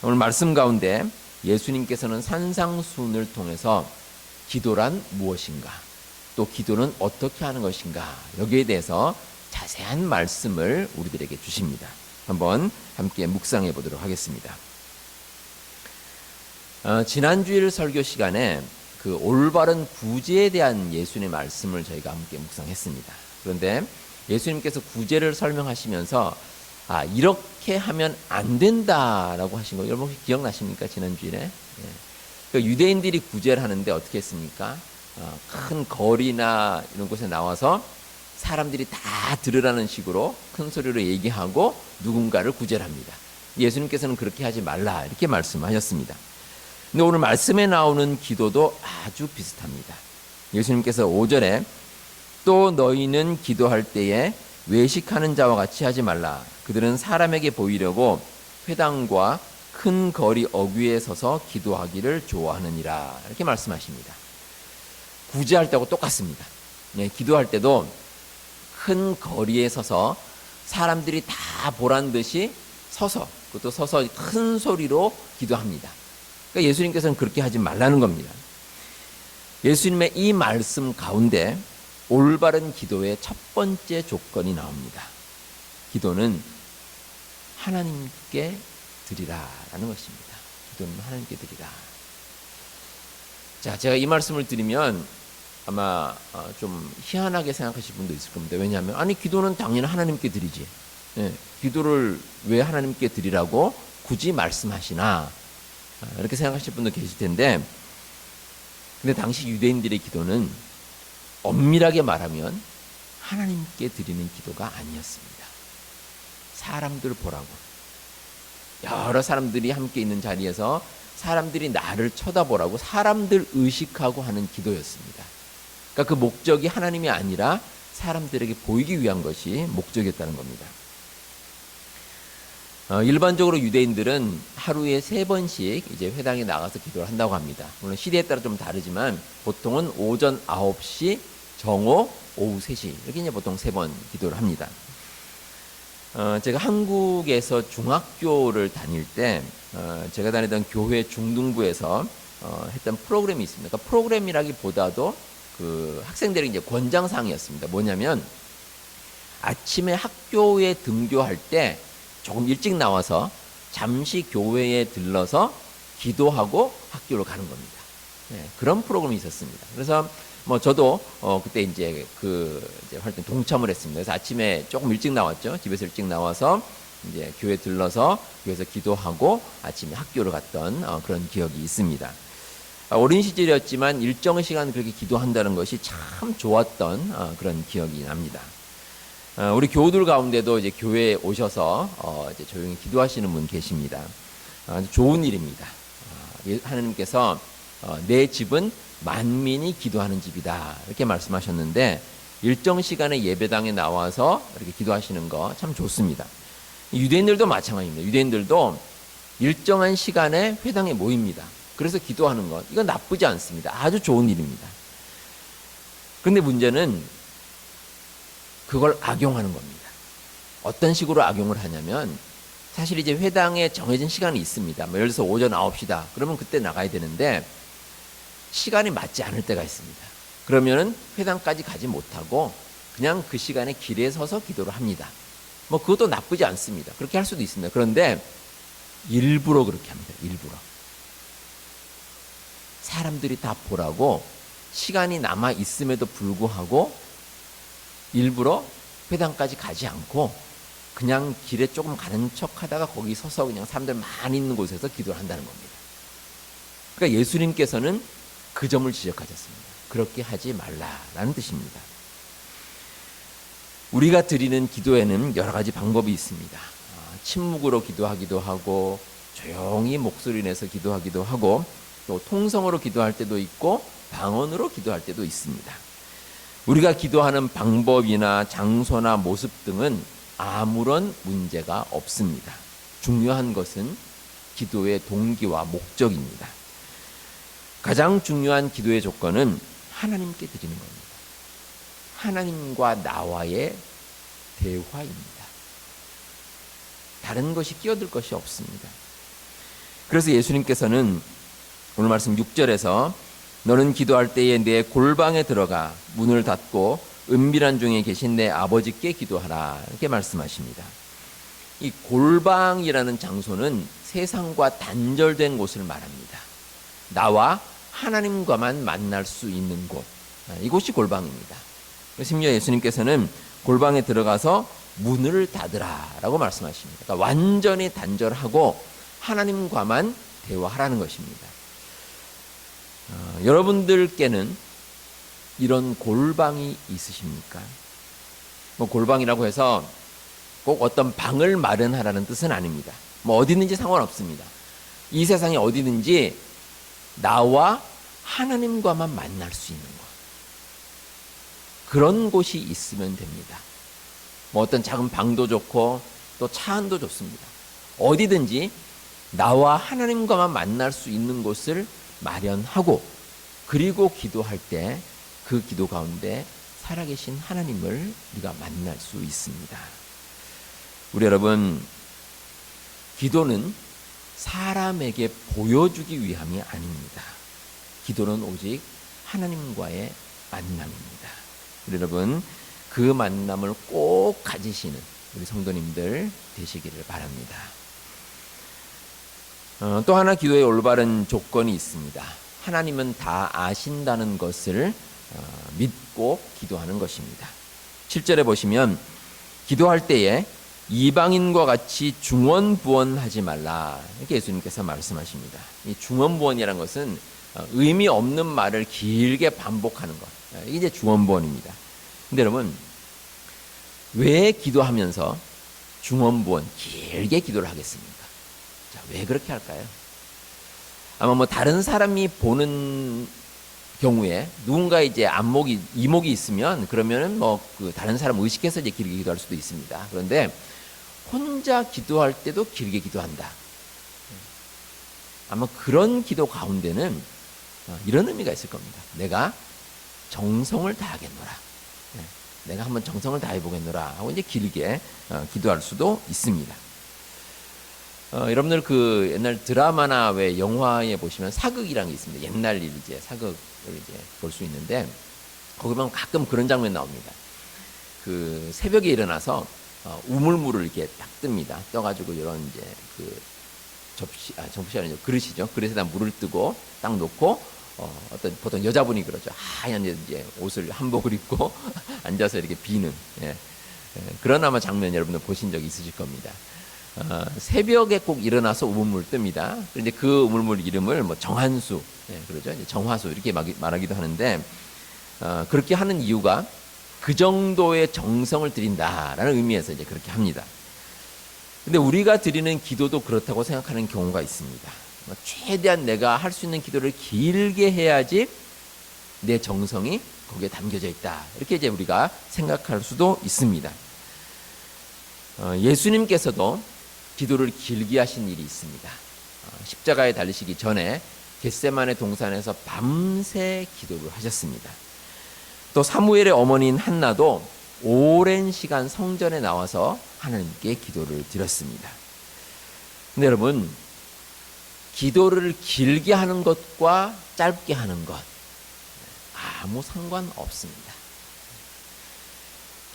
오늘 말씀 가운데 예수님께서는 산상수훈을 통해서 기도란 무엇인가, 또 기도는 어떻게 하는 것인가, 여기에 대해서 자세한 말씀을 우리들에게 주십니다. 한번 함께 묵상해 보도록 하겠습니다. 지난주일 설교 시간에 그 올바른 구제에 대한 예수님의 말씀을 저희가 함께 묵상했습니다. 그런데 예수님께서 구제를 설명하시면서 이렇게 하면 안 된다라고 하신 거 여러분 혹시 기억나십니까? 지난주일에. 그러니까 유대인들이 구제를 하는데 어떻게 했습니까? 큰 거리나 이런 곳에 나와서 사람들이 다 들으라는 식으로 큰 소리로 얘기하고 누군가를 구제를 합니다. 예수님께서는 그렇게 하지 말라 이렇게 말씀하셨습니다. 근데 오늘 말씀에 나오는 기도도 아주 비슷합니다. 예수님께서 5절에 또 너희는 기도할 때에 외식하는 자와 같이 하지 말라. 그들은 사람에게 보이려고 회당과 큰 거리 어귀에 서서 기도하기를 좋아하느니라. 이렇게 말씀하십니다. 구제할 때하고 똑같습니다. 기도할 때도 큰 거리에 서서 사람들이 다 보란 듯이 그것도 서서 큰 소리로 기도합니다. 그러니까 예수님께서는 그렇게 하지 말라는 겁니다. 예수님의 이 말씀 가운데 올바른 기도의 첫 번째 조건이 나옵니다. 기도는 하나님께 드리라라는 것입니다. 기도는 하나님께 드리라. 자, 제가 이 말씀을 드리면 아마 좀 희한하게 생각하실 분도 있을 겁니다. 왜냐하면 기도는 당연히 하나님께 드리지. 기도를 왜 하나님께 드리라고 굳이 말씀하시나 이렇게 생각하실 분도 계실 텐데, 근데 당시 유대인들의 기도는 엄밀하게 말하면 하나님께 드리는 기도가 아니었습니다. 사람들 보라고, 여러 사람들이 함께 있는 자리에서 사람들이 나를 쳐다보라고 사람들 의식하고 하는 기도였습니다. 그러니까 그 목적이 하나님이 아니라 사람들에게 보이기 위한 것이 목적이었다는 겁니다. 일반적으로 유대인들은 하루에 3번씩 이제 회당에 나가서 기도를 한다고 합니다. 물론 시대에 따라 좀 다르지만 보통은 오전 9시, 정오, 오후 3시 이렇게 이제 보통 3번 기도를 합니다. 제가 한국에서 중학교를 다닐 때 제가 다니던 교회 중등부에서 했던 프로그램이 있습니다. 그러니까 프로그램이라기보다도 그 학생들의 이제 권장사항이었습니다. 뭐냐면 아침에 학교에 등교할 때 조금 일찍 나와서 잠시 교회에 들러서 기도하고 학교로 가는 겁니다. 그런 프로그램이 있었습니다. 그래서 저도 그때 이제 활동 동참을 했습니다. 그래서 아침에 조금 일찍 나왔죠. 집에서 일찍 나와서 이제 교회 들러서 교회에서 기도하고 아침에 학교를 갔던 그런 기억이 있습니다. 어린 시절이었지만 일정 시간 그렇게 기도한다는 것이 참 좋았던 그런 기억이 납니다. 우리 교우들 가운데도 이제 교회에 오셔서 이제 조용히 기도하시는 분 계십니다. 아주 좋은 일입니다. 하나님께서 내 집은 만민이 기도하는 집이다 이렇게 말씀하셨는데 일정 시간에 예배당에 나와서 이렇게 기도하시는 거 참 좋습니다. 유대인들도 마찬가지입니다. 유대인들도 일정한 시간에 회당에 모입니다. 그래서 기도하는 것, 이건 나쁘지 않습니다. 아주 좋은 일입니다. 그런데 문제는 그걸 악용하는 겁니다. 어떤 식으로 악용을 하냐면 사실 이제 회당에 정해진 시간이 있습니다. 예를 들어서 오전 9시다. 그러면 그때 나가야 되는데 시간이 맞지 않을 때가 있습니다. 그러면은 회당까지 가지 못하고 그냥 그 시간에 길에 서서 기도를 합니다. 그것도 나쁘지 않습니다. 그렇게 할 수도 있습니다. 그런데 일부러 그렇게 합니다. 일부러. 사람들이 다 보라고 시간이 남아 있음에도 불구하고 일부러 회당까지 가지 않고 그냥 길에 조금 가는 척 하다가 거기 서서 그냥 사람들 많이 있는 곳에서 기도를 한다는 겁니다. 그러니까 예수님께서는 그 점을 지적하셨습니다. 그렇게 하지 말라라는 뜻입니다. 우리가 드리는 기도에는 여러 가지 방법이 있습니다. 침묵으로 기도하기도 하고 조용히 목소리 내서 기도하기도 하고 또 통성으로 기도할 때도 있고 방언으로 기도할 때도 있습니다. 우리가 기도하는 방법이나 장소나 모습 등은 아무런 문제가 없습니다. 중요한 것은 기도의 동기와 목적입니다. 가장 중요한 기도의 조건은 하나님께 드리는 겁니다. 하나님과 나와의 대화입니다. 다른 것이 끼어들 것이 없습니다. 그래서 예수님께서는 오늘 말씀 6절에서 너는 기도할 때에 내 골방에 들어가 문을 닫고 은밀한 중에 계신 내 아버지께 기도하라 이렇게 말씀하십니다. 이 골방이라는 장소는 세상과 단절된 곳을 말합니다. 나와 하나님과만 만날 수 있는 곳, 이곳이 골방입니다. 심지어 예수님께서는 골방에 들어가서 문을 닫으라라고 말씀하십니다. 그러니까 완전히 단절하고 하나님과만 대화하라는 것입니다. 여러분들께는 이런 골방이 있으십니까? 뭐 골방이라고 해서 꼭 어떤 방을 마련하라는 뜻은 아닙니다. 뭐 어디든지 상관없습니다. 이 세상에 어디든지 나와 하나님과만 만날 수 있는 곳, 그런 곳이 있으면 됩니다. 뭐 어떤 작은 방도 좋고 또 차 안도 좋습니다. 어디든지 나와 하나님과만 만날 수 있는 곳을 마련하고 그리고 기도할 때 그 기도 가운데 살아계신 하나님을 우리가 만날 수 있습니다. 우리 여러분, 기도는 사람에게 보여주기 위함이 아닙니다. 기도는 오직 하나님과의 만남입니다. 우리 여러분, 그 만남을 꼭 가지시는 우리 성도님들 되시기를 바랍니다. 또 하나 기도의 올바른 조건이 있습니다. 하나님은 다 아신다는 것을 믿고 기도하는 것입니다. 7절에 보시면 기도할 때에 이방인과 같이 중언부언하지 말라 이렇게 예수님께서 말씀하십니다. 이 중언부언이라는 것은 의미 없는 말을 길게 반복하는 것, 이게 이제 중언부언입니다. 근데 여러분, 왜 기도하면서 중언부언 길게 기도를 하겠습니까? 자, 왜 그렇게 할까요? 아마 뭐 다른 사람이 보는 경우에 누군가 이제 안목이 이목이 있으면 그러면은 뭐 그 다른 사람 의식해서 이제 길게 기도할 수도 있습니다. 그런데 혼자 기도할 때도 길게 기도한다. 아마 그런 기도 가운데는 이런 의미가 있을 겁니다. 내가 정성을 다하겠노라. 내가 한번 정성을 다해보겠노라 하고 이제 길게 기도할 수도 있습니다. 여러분들 그 옛날 드라마나 왜 영화에 보시면 사극이라는 게 있습니다. 옛날 일 이제 사극을 이제 볼 수 있는데 거기 보면 가끔 그런 장면 나옵니다. 그 새벽에 일어나서 우물물을 이렇게 딱 뜹니다. 떠가지고 이런 이제 그 접시 아니죠, 그릇이죠. 그릇에다 물을 뜨고 딱 놓고 어떤 보통 여자분이 그러죠. 하얀 이제 옷을 한복을 입고 앉아서 이렇게 비는 그런 아마 장면 여러분들 보신 적 있으실 겁니다. 새벽에 꼭 일어나서 우물물 뜹니다. 그런데 그 우물물 이름을 뭐 정한수, 그러죠. 이제 정화수 이렇게 말하기도 하는데 그렇게 하는 이유가 그 정도의 정성을 드린다라는 의미에서 이제 그렇게 합니다. 근데 우리가 드리는 기도도 그렇다고 생각하는 경우가 있습니다. 최대한 내가 할 수 있는 기도를 길게 해야지 내 정성이 거기에 담겨져 있다. 이렇게 이제 우리가 생각할 수도 있습니다. 예수님께서도 기도를 길게 하신 일이 있습니다. 십자가에 달리시기 전에 겟세마네 동산에서 밤새 기도를 하셨습니다. 또 사무엘의 어머니인 한나도 오랜 시간 성전에 나와서 하나님께 기도를 드렸습니다. 근데 여러분, 기도를 길게 하는 것과 짧게 하는 것 아무 상관없습니다.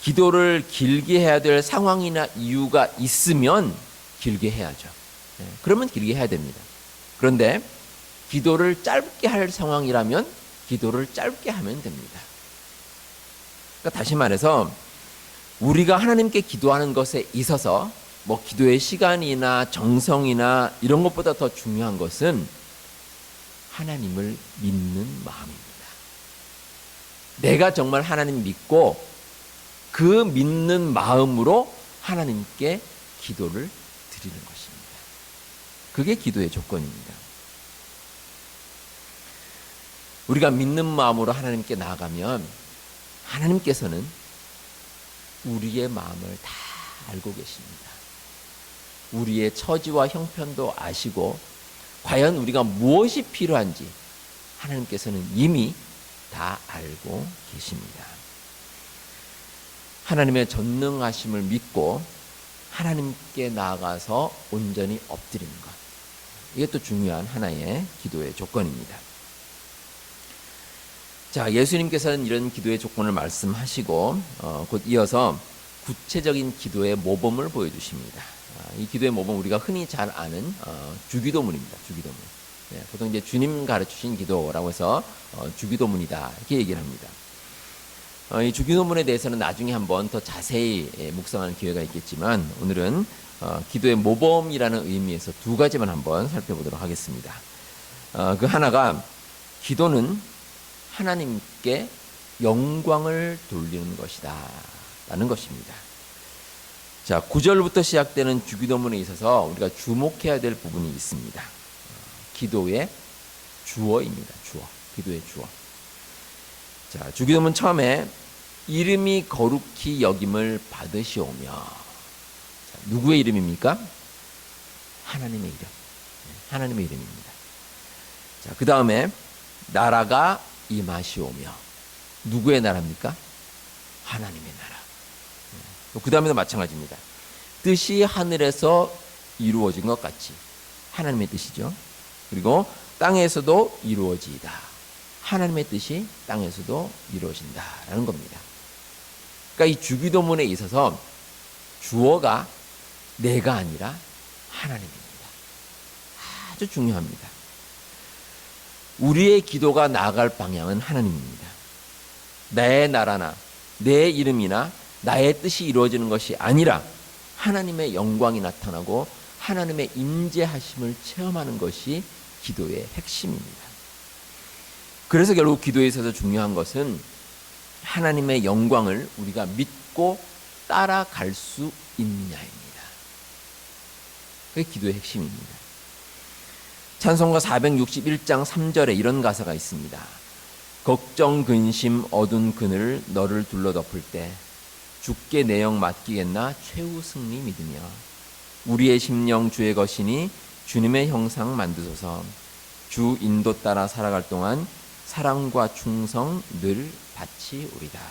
기도를 길게 해야 될 상황이나 이유가 있으면 길게 해야죠. 그러면 길게 해야 됩니다. 그런데 기도를 짧게 할 상황이라면 기도를 짧게 하면 됩니다. 그러니까 다시 말해서 우리가 하나님께 기도하는 것에 있어서 뭐 기도의 시간이나 정성이나 이런 것보다 더 중요한 것은 하나님을 믿는 마음입니다. 내가 정말 하나님 믿고 그 믿는 마음으로 하나님께 기도를 드리는 것입니다. 그게 기도의 조건입니다. 우리가 믿는 마음으로 하나님께 나아가면 하나님께서는 우리의 마음을 다 알고 계십니다. 우리의 처지와 형편도 아시고 과연 우리가 무엇이 필요한지 하나님께서는 이미 다 알고 계십니다. 하나님의 전능하심을 믿고 하나님께 나아가서 온전히 엎드리는 것, 이게 또 중요한 하나의 기도의 조건입니다. 자, 예수님께서는 이런 기도의 조건을 말씀하시고 곧 이어서 구체적인 기도의 모범을 보여주십니다. 이 기도의 모범 우리가 흔히 잘 아는 주기도문입니다. 주기도문. 네, 보통 이제 주님 가르치신 기도라고 해서 주기도문이다 이렇게 얘기를 합니다. 이 주기도문에 대해서는 나중에 한번 더 자세히 묵상하는 기회가 있겠지만 오늘은 기도의 모범이라는 의미에서 두 가지만 한번 살펴보도록 하겠습니다. 그 하나가 기도는 하나님께 영광을 돌리는 것이다 라는 것입니다. 자, 9절부터 시작되는 주기도문에 있어서 우리가 주목해야 될 부분이 있습니다. 기도의 주어입니다. 주어. 기도의 주어. 자, 주기도문 처음에 이름이 거룩히 여김을 받으시오며. 자, 누구의 이름입니까? 하나님의 이름. 하나님의 이름입니다. 자, 그 다음에 나라가 임하시오며. 누구의 나라입니까? 하나님의 나라. 그 다음에도 마찬가지입니다. 뜻이 하늘에서 이루어진 것 같이 하나님의 뜻이죠. 그리고 땅에서도 이루어지이다. 하나님의 뜻이 땅에서도 이루어진다라는 겁니다. 그러니까 이 주기도문에 있어서 주어가 내가 아니라 하나님입니다. 아주 중요합니다. 우리의 기도가 나아갈 방향은 하나님입니다. 내 나라나 내 이름이나 나의 뜻이 이루어지는 것이 아니라 하나님의 영광이 나타나고 하나님의 임재하심을 체험하는 것이 기도의 핵심입니다. 그래서 결국 기도에 있어서 중요한 것은 하나님의 영광을 우리가 믿고 따라갈 수 있느냐입니다. 그게 기도의 핵심입니다. 찬송가 461장 3절에 이런 가사가 있습니다. 걱정 근심 어두운 그늘 너를 둘러덮을 때 주께 내 영 맡기겠나 최후 승리 믿으며 우리의 심령 주의 것이니 주님의 형상 만드소서. 주 인도 따라 살아갈 동안 사랑과 충성 늘 바치오리다.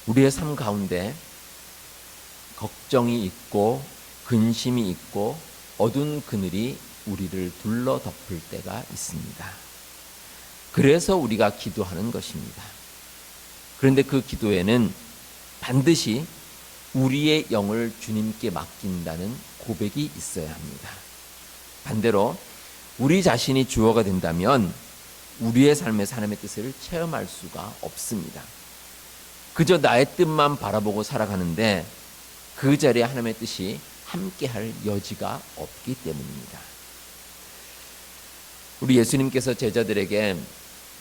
우리의 삶 가운데 걱정이 있고 근심이 있고 어두운 그늘이 우리를 둘러덮을 때가 있습니다. 그래서 우리가 기도하는 것입니다. 그런데 그 기도에는 반드시 우리의 영을 주님께 맡긴다는 고백이 있어야 합니다. 반대로 우리 자신이 주어가 된다면 우리의 삶에서 하나님의 뜻을 체험할 수가 없습니다. 그저 나의 뜻만 바라보고 살아가는데 그 자리에 하나님의 뜻이 함께할 여지가 없기 때문입니다. 우리 예수님께서 제자들에게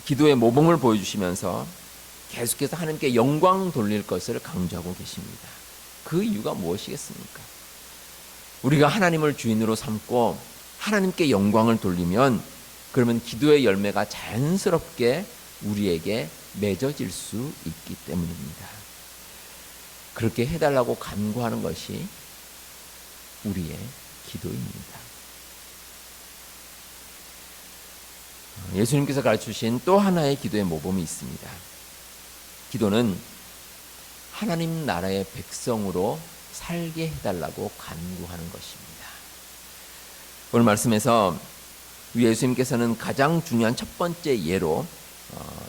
기도의 모범을 보여주시면서 계속해서 하나님께 영광 돌릴 것을 강조하고 계십니다. 그 이유가 무엇이겠습니까? 우리가 하나님을 주인으로 삼고 하나님께 영광을 돌리면 그러면 기도의 열매가 자연스럽게 우리에게 맺어질 수 있기 때문입니다. 그렇게 해달라고 간구하는 것이 우리의 기도입니다. 예수님께서 가르치신 또 하나의 기도의 모범이 있습니다. 기도는 하나님 나라의 백성으로 살게 해달라고 간구하는 것입니다. 오늘 말씀에서 예수님께서는 가장 중요한 첫 번째 예로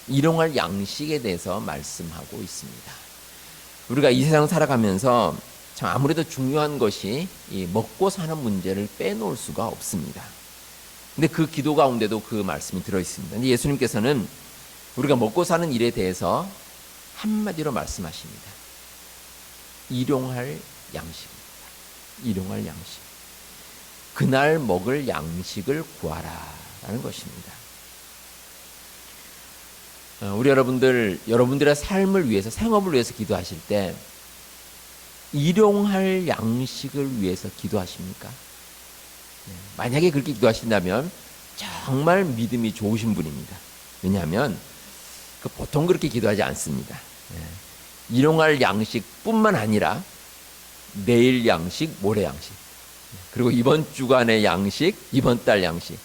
일용할 양식에 대해서 말씀하고 있습니다. 우리가 이 세상 살아가면서 참 아무래도 중요한 것이 이 먹고 사는 문제를 빼놓을 수가 없습니다. 근데 그 기도 가운데도 그 말씀이 들어있습니다. 근데 예수님께서는 우리가 먹고 사는 일에 대해서 한마디로 말씀하십니다. 일용할 양식입니다. 일용할 양식. 그날 먹을 양식을 구하라 라는 것입니다. 우리 여러분들의 삶을 위해서, 생업을 위해서 기도하실 때 일용할 양식을 위해서 기도하십니까? 만약에 그렇게 기도하신다면 정말 믿음이 좋으신 분입니다. 왜냐하면 보통 그렇게 기도하지 않습니다. 일용할 양식뿐만 아니라 내일 양식, 모레 양식, 그리고 이번 주간의 양식, 이번 달 양식,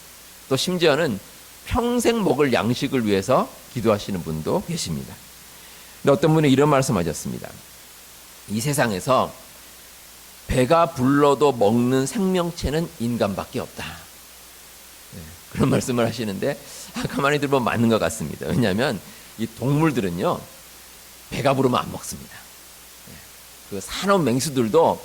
또 심지어는 평생 먹을 양식을 위해서 기도하시는 분도 계십니다. 근데 어떤 분은 이런 말씀하셨습니다. 이 세상에서 배가 불러도 먹는 생명체는 인간밖에 없다. 그런 말씀을 하시는데 가만히 들어보면 맞는 것 같습니다. 왜냐하면 이 동물들은요, 배가 부르면 안 먹습니다. 그 산업 맹수들도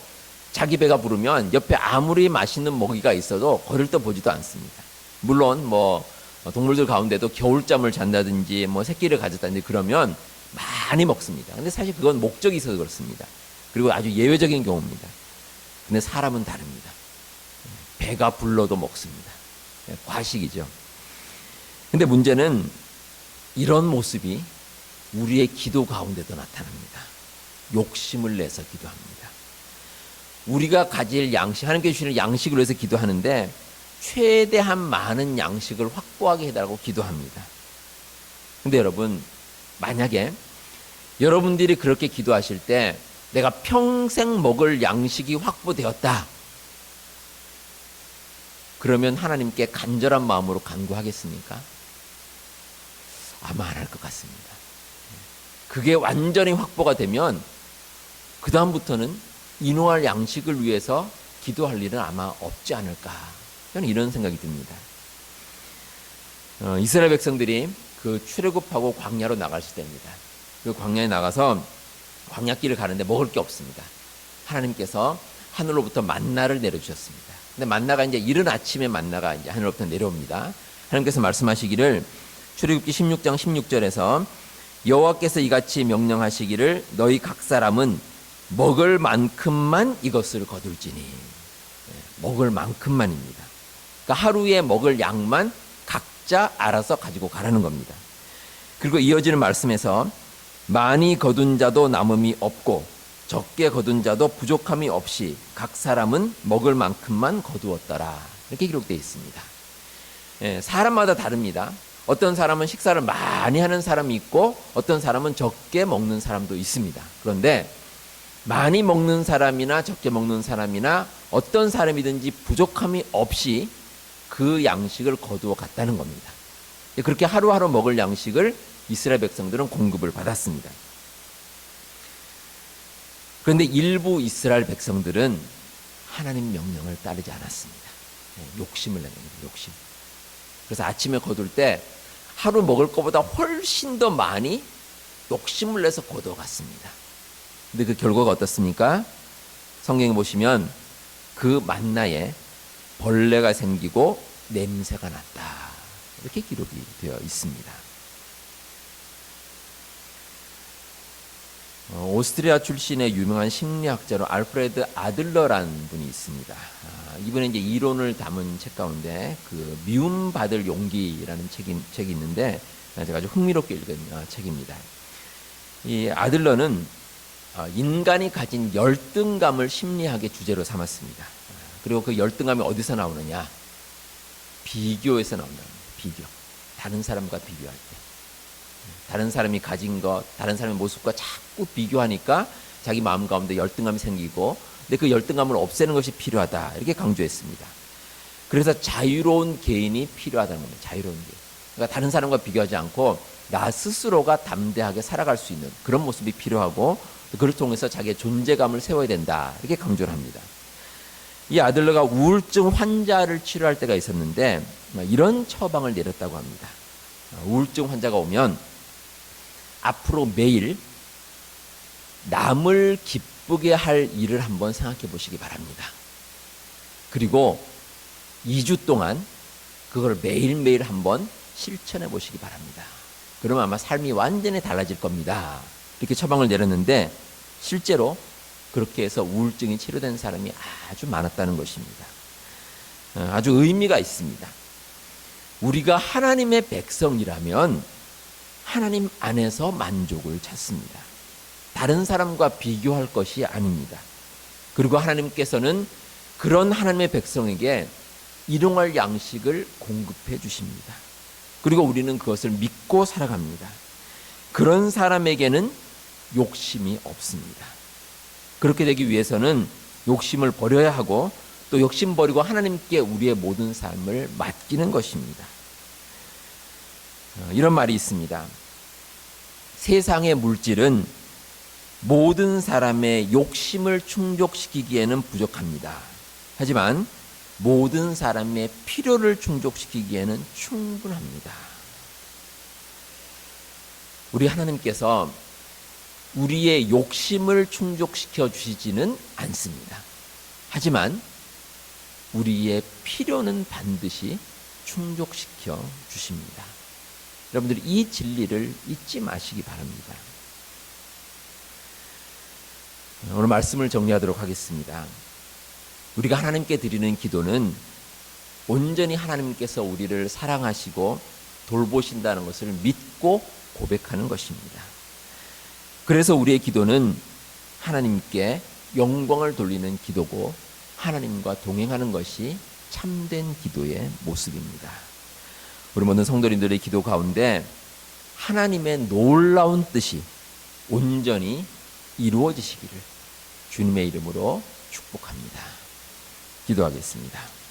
자기 배가 부르면 옆에 아무리 맛있는 먹이가 있어도 거릴 때 보지도 않습니다. 물론 뭐 동물들 가운데도 겨울잠을 잔다든지 뭐 새끼를 가졌다든지 그러면 많이 먹습니다. 근데 사실 그건 목적이 있어서 그렇습니다. 그리고 아주 예외적인 경우입니다. 근데 사람은 다릅니다. 배가 불러도 먹습니다. 과식이죠. 근데 문제는 이런 모습이 우리의 기도 가운데도 나타납니다. 욕심을 내서 기도합니다. 우리가 가질 양식, 하나님께 주시는 양식을 위해서 기도하는데 최대한 많은 양식을 확보하게 해달라고 기도합니다. 근데 여러분, 만약에 여러분들이 그렇게 기도하실 때 내가 평생 먹을 양식이 확보되었다, 그러면 하나님께 간절한 마음으로 간구하겠습니까? 아마 안 할 것 같습니다. 그게 완전히 확보가 되면 그 다음부터는 인후할 양식을 위해서 기도할 일은 아마 없지 않을까, 저는 이런 생각이 듭니다. 이스라엘 백성들이 그 출애굽하고 광야로 나갔을 때입니다. 그 광야에 나가서 광야길을 가는데 먹을 게 없습니다. 하나님께서 하늘로부터 만나를 내려주셨습니다. 근데 만나가 이제 이른 아침에 만나가 이제 하늘로부터 내려옵니다. 하나님께서 말씀하시기를, 출애굽기 16장 16절에서 여호와께서 이같이 명령하시기를 너희 각 사람은 먹을 만큼만 이것을 거둘지니. 먹을 만큼만입니다. 그러니까 하루에 먹을 양만 각자 알아서 가지고 가라는 겁니다. 그리고 이어지는 말씀에서 많이 거둔 자도 남음이 없고 적게 거둔 자도 부족함이 없이 각 사람은 먹을 만큼만 거두었더라, 이렇게 기록되어 있습니다. 사람마다 다릅니다. 어떤 사람은 식사를 많이 하는 사람이 있고 어떤 사람은 적게 먹는 사람도 있습니다. 그런데 많이 먹는 사람이나 적게 먹는 사람이나 어떤 사람이든지 부족함이 없이 그 양식을 거두어 갔다는 겁니다. 그렇게 하루하루 먹을 양식을 이스라엘 백성들은 공급을 받았습니다. 그런데 일부 이스라엘 백성들은 하나님 명령을 따르지 않았습니다. 욕심을 내는 거예요, 욕심. 그래서 아침에 거둘 때 하루 먹을 것보다 훨씬 더 많이 욕심을 내서 거둬갔습니다. 근데 그 결과가 어떻습니까? 성경에 보시면 그 만나에 벌레가 생기고 냄새가 났다, 이렇게 기록이 되어 있습니다. 오스트리아 출신의 유명한 심리학자로 알프레드 아들러라는 분이 있습니다. 이분의 이제 이론을 담은 책 가운데 그 미움받을 용기라는 책이 있는데 제가 아주 흥미롭게 읽은 책입니다. 이 아들러는 인간이 가진 열등감을 심리학의 주제로 삼았습니다. 그리고 그 열등감이 어디서 나오느냐? 비교에서 나온다는 거예요. 비교. 다른 사람과 비교할 때. 다른 사람이 가진 것, 다른 사람의 모습과 자꾸 비교하니까 자기 마음 가운데 열등감이 생기고, 근데 그 열등감을 없애는 것이 필요하다, 이렇게 강조했습니다. 그래서 자유로운 개인이 필요하다는 겁니다. 자유로운 개인. 그러니까 다른 사람과 비교하지 않고 나 스스로가 담대하게 살아갈 수 있는 그런 모습이 필요하고, 그걸 통해서 자기의 존재감을 세워야 된다, 이렇게 강조를 합니다. 이 아들러가 우울증 환자를 치료할 때가 있었는데 이런 처방을 내렸다고 합니다. 우울증 환자가 오면 앞으로 매일 남을 기쁘게 할 일을 한번 생각해 보시기 바랍니다. 그리고 2주 동안 그걸 매일매일 한번 실천해 보시기 바랍니다. 그러면 아마 삶이 완전히 달라질 겁니다. 이렇게 처방을 내렸는데 실제로 그렇게 해서 우울증이 치료된 사람이 아주 많았다는 것입니다. 아주 의미가 있습니다. 우리가 하나님의 백성이라면 하나님 안에서 만족을 찾습니다. 다른 사람과 비교할 것이 아닙니다. 그리고 하나님께서는 그런 하나님의 백성에게 일용할 양식을 공급해 주십니다. 그리고 우리는 그것을 믿고 살아갑니다. 그런 사람에게는 욕심이 없습니다. 그렇게 되기 위해서는 욕심을 버려야 하고 또 욕심 버리고 하나님께 우리의 모든 삶을 맡기는 것입니다. 이런 말이 있습니다. 세상의 물질은 모든 사람의 욕심을 충족시키기에는 부족합니다. 하지만 모든 사람의 필요를 충족시키기에는 충분합니다. 우리 하나님께서 우리의 욕심을 충족시켜 주시지는 않습니다. 하지만 우리의 필요는 반드시 충족시켜 주십니다. 여러분들이 이 진리를 잊지 마시기 바랍니다. 오늘 말씀을 정리하도록 하겠습니다. 우리가 하나님께 드리는 기도는 온전히 하나님께서 우리를 사랑하시고 돌보신다는 것을 믿고 고백하는 것입니다. 그래서 우리의 기도는 하나님께 영광을 돌리는 기도고 하나님과 동행하는 것이 참된 기도의 모습입니다. 우리 모든 성도님들의 기도 가운데 하나님의 놀라운 뜻이 온전히 이루어지시기를 주님의 이름으로 축복합니다. 기도하겠습니다.